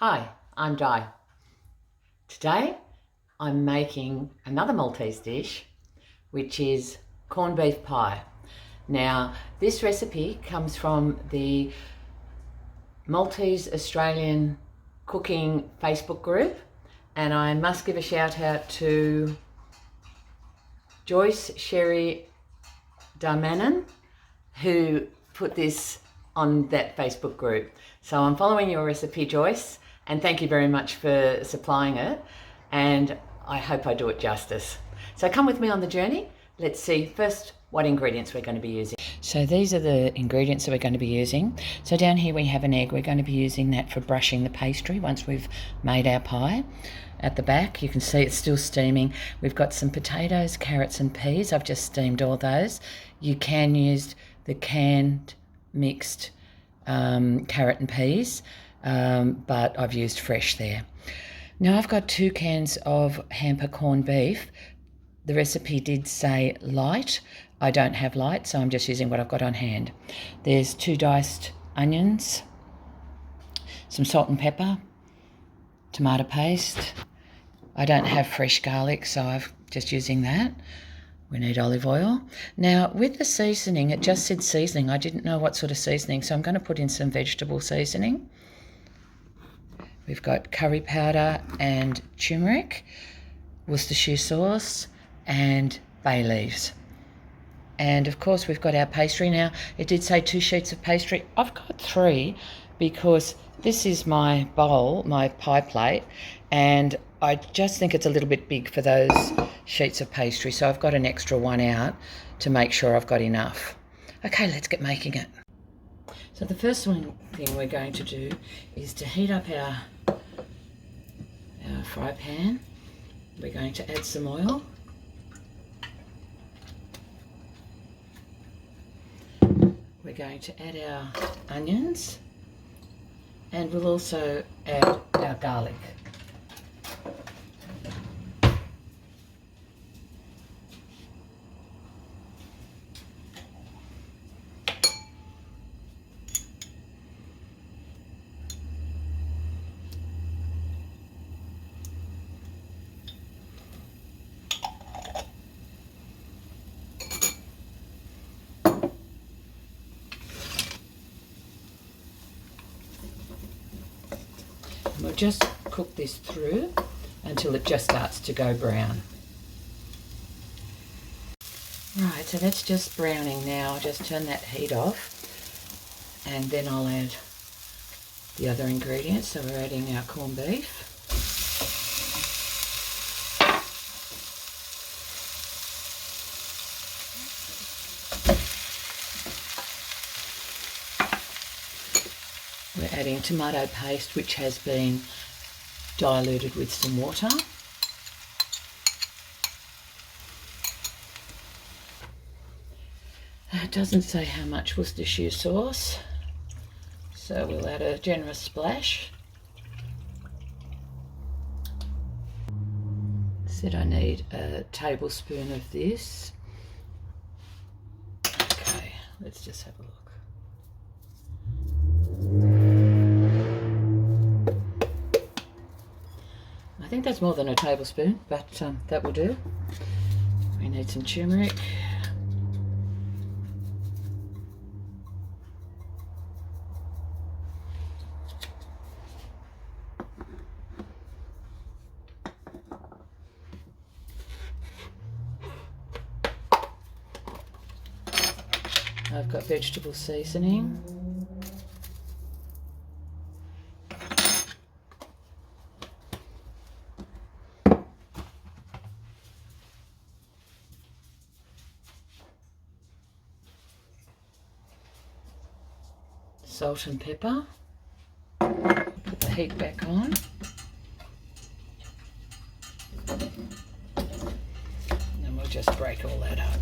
Hi, I'm Di. Today I'm making another Maltese dish, which is corned beef pie. Now, this recipe comes from the Maltese Australian cooking Facebook group, and I must give a shout out to Joyce Sherry Darmanin, who put this on that Facebook group. So I'm following your recipe, Joyce, and thank you very much for supplying it, and I hope I do it justice. So come with me on the journey. Let's see first what ingredients we're going to be using. So these are the ingredients that we're going to be using. So down here we have an egg. We're going to be using that for brushing the pastry once we've made our pie. At the back you can see it's still steaming. We've got some potatoes, carrots and peas. I've just steamed all those. You can use the canned mixed carrot and peas, but I've used fresh there. Now I've got 2 cans of hamper corned beef. The recipe did say light. I don't have light, so I'm just using what I've got on hand. There's 2 diced onions, some salt and pepper, tomato paste. I don't have fresh garlic, so I'm just using that. We need olive oil. Now, with the seasoning, it just said seasoning. I didn't know what sort of seasoning, so I'm going to put in some vegetable seasoning. We've got curry powder and turmeric, Worcestershire sauce, and bay leaves. And of course, we've got our pastry. Now, it did say 2 sheets of pastry. I've got 3 because this is my bowl, my pie plate, and I just think it's a little bit big for those sheets of pastry, so I've got an extra 1 out to make sure I've got enough. Okay, let's get making it. So the first thing we're going to do is to heat up our fry pan. We're going to add some oil. We're going to add our onions, and we'll also add our garlic. We'll just cook this through until it just starts to go brown. Right, so that's just browning now. I'll just turn that heat off, and then I'll add the other ingredients. So we're adding our corned beef. We're adding tomato paste, which has been diluted with some water. It doesn't say how much Worcestershire sauce, so we'll add a generous splash. Said I need a tablespoon of this. Okay, let's just have a look. I think that's more than a tablespoon, but that will do. We need some turmeric. I've got vegetable seasoning. Salt and pepper. Put the heat back on. And then we'll just break all that up.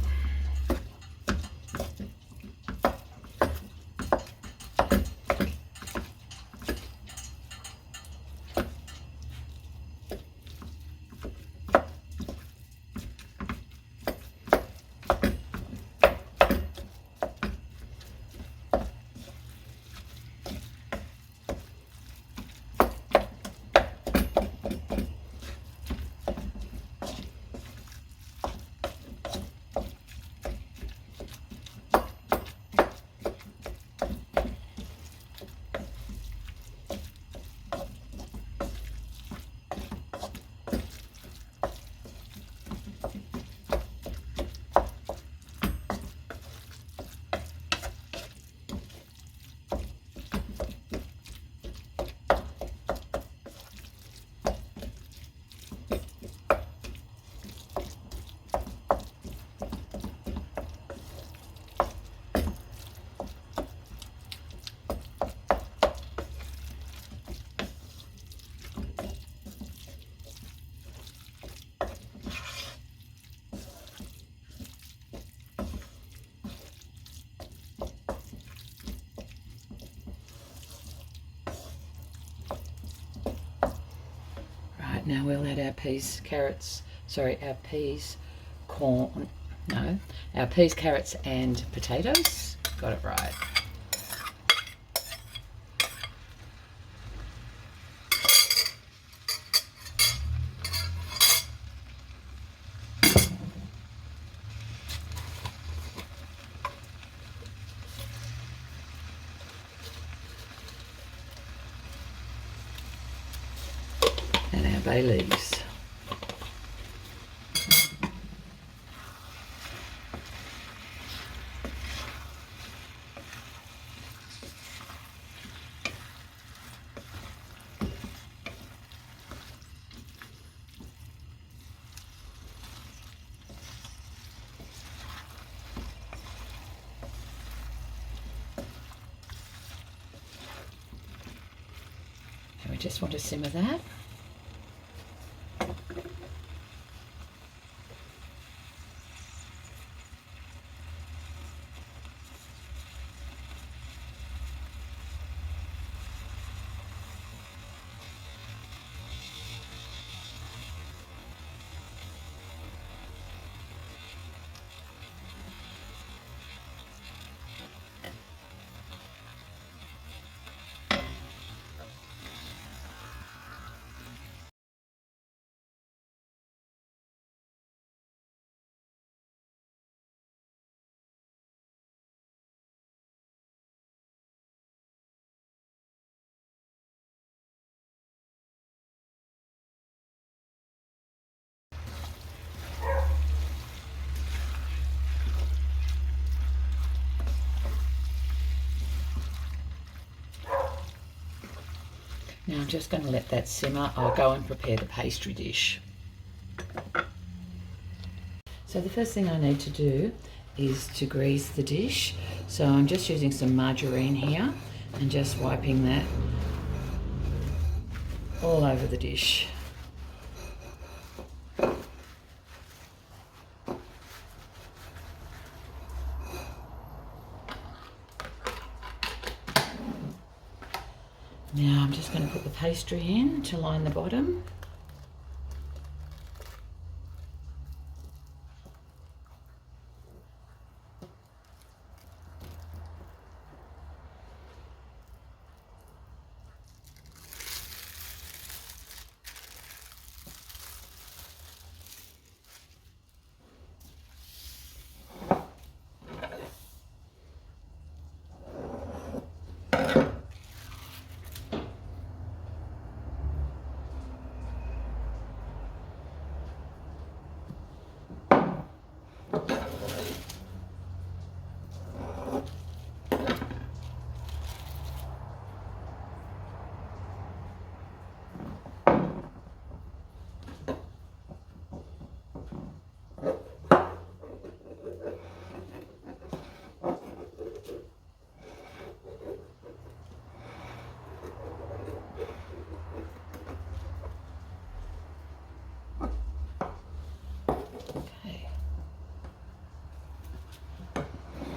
Now we'll add our peas, carrots, sorry, our peas, corn, no, our peas, carrots and potatoes. Got it right. And our bay leaves. And we just want to simmer that. Now I'm just going to let that simmer. I'll go and prepare the pastry dish. So the first thing I need to do is to grease the dish. So I'm just using some margarine here and just wiping that all over the dish. Now I'm just going to put the pastry in to line the bottom.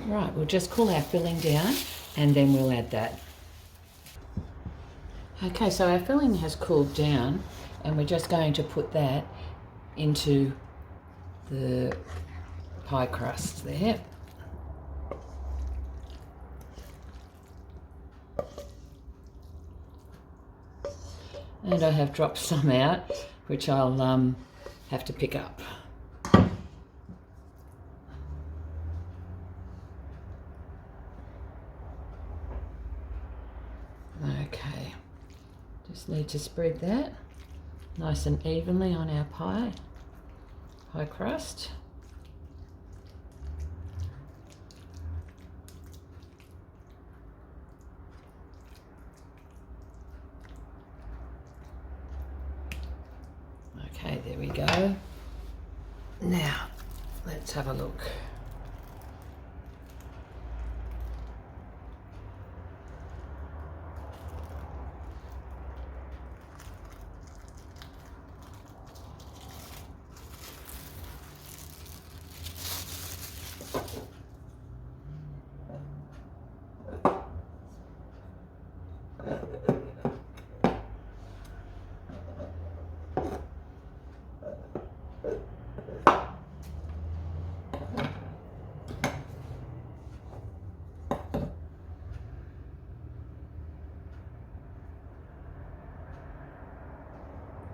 Right, we'll just cool our filling down and then we'll add that. Okay, so our filling has cooled down and we're just going to put that into the pie crust there. And I have dropped some out, which I'll have to pick up. Okay, just need to spread that nice and evenly on our pie crust. Okay, there we go. Now, let's have a look.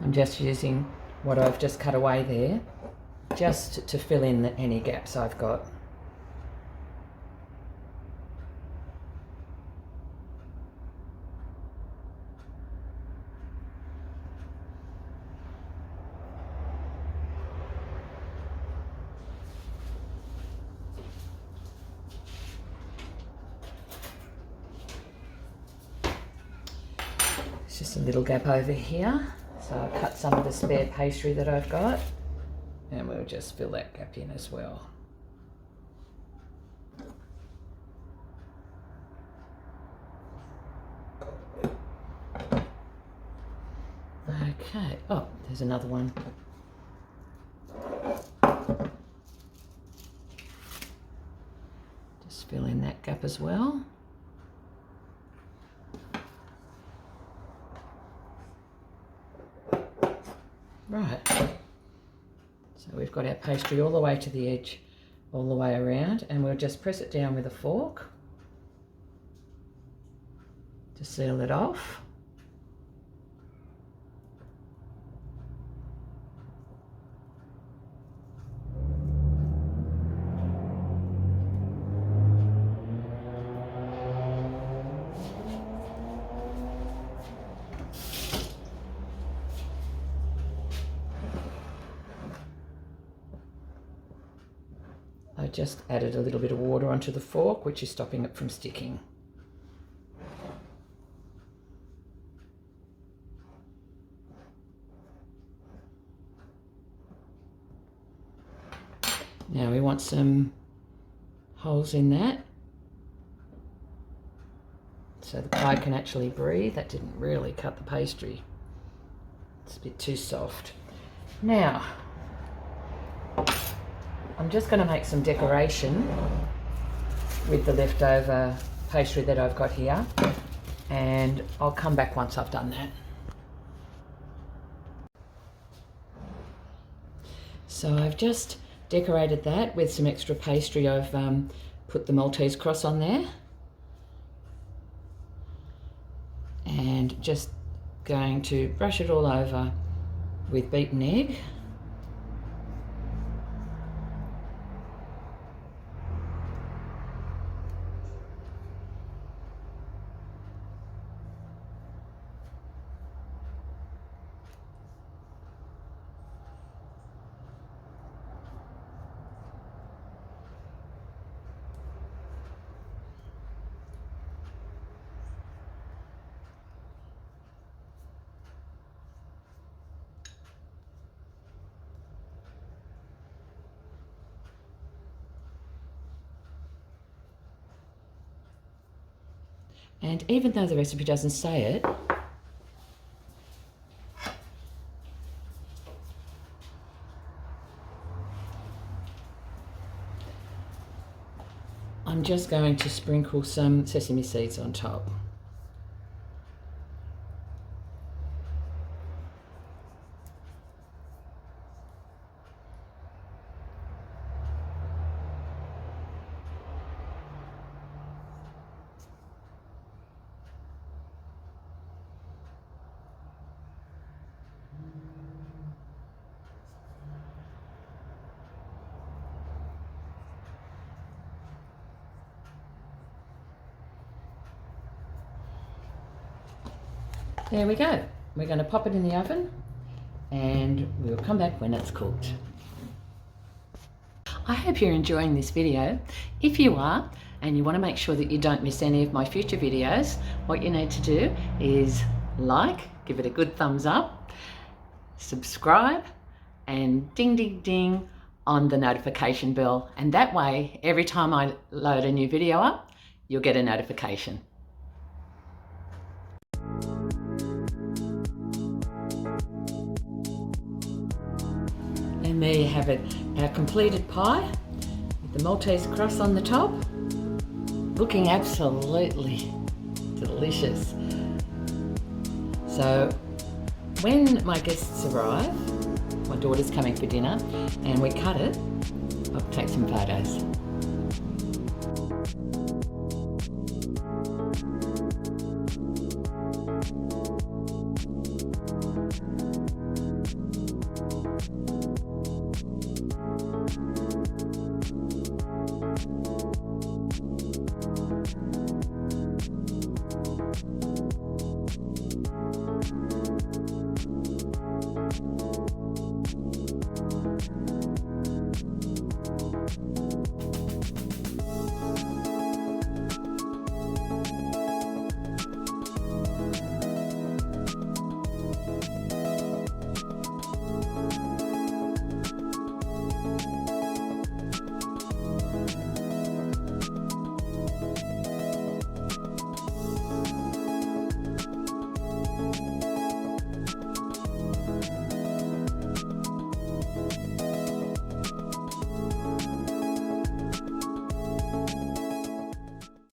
I'm just using what I've just cut away there, just to fill in any gaps I've got. Just a little gap over here, so I'll cut some of the spare pastry that I've got, and we'll just fill that gap in as well. Okay, oh, there's another one. Just fill in that gap as well. Right, so we've got our pastry all the way to the edge, all the way around, and we'll just press it down with a fork to seal it off. I just added a little bit of water onto the fork, which is stopping it from sticking. Now we want some holes in that so the pie can actually breathe. That didn't really cut the pastry. It's a bit too soft. Now, I'm just going to make some decoration with the leftover pastry that I've got here, and I'll come back once I've done that. So I've just decorated that with some extra pastry. I've put the Maltese cross on there, and just going to brush it all over with beaten egg. And even though the recipe doesn't say it, I'm just going to sprinkle some sesame seeds on top. There we go. We're going to pop it in the oven and we'll come back when it's cooked. I hope you're enjoying this video. If you are, and you want to make sure that you don't miss any of my future videos, what you need to do is like, give it a good thumbs up, subscribe, and ding ding ding on the notification bell. And that way, every time I load a new video up, you'll get a notification. And there you have it, our completed pie with the Maltese crust on the top, looking absolutely delicious. So when my guests arrive, my daughter's coming for dinner, and we cut it, I'll take some photos.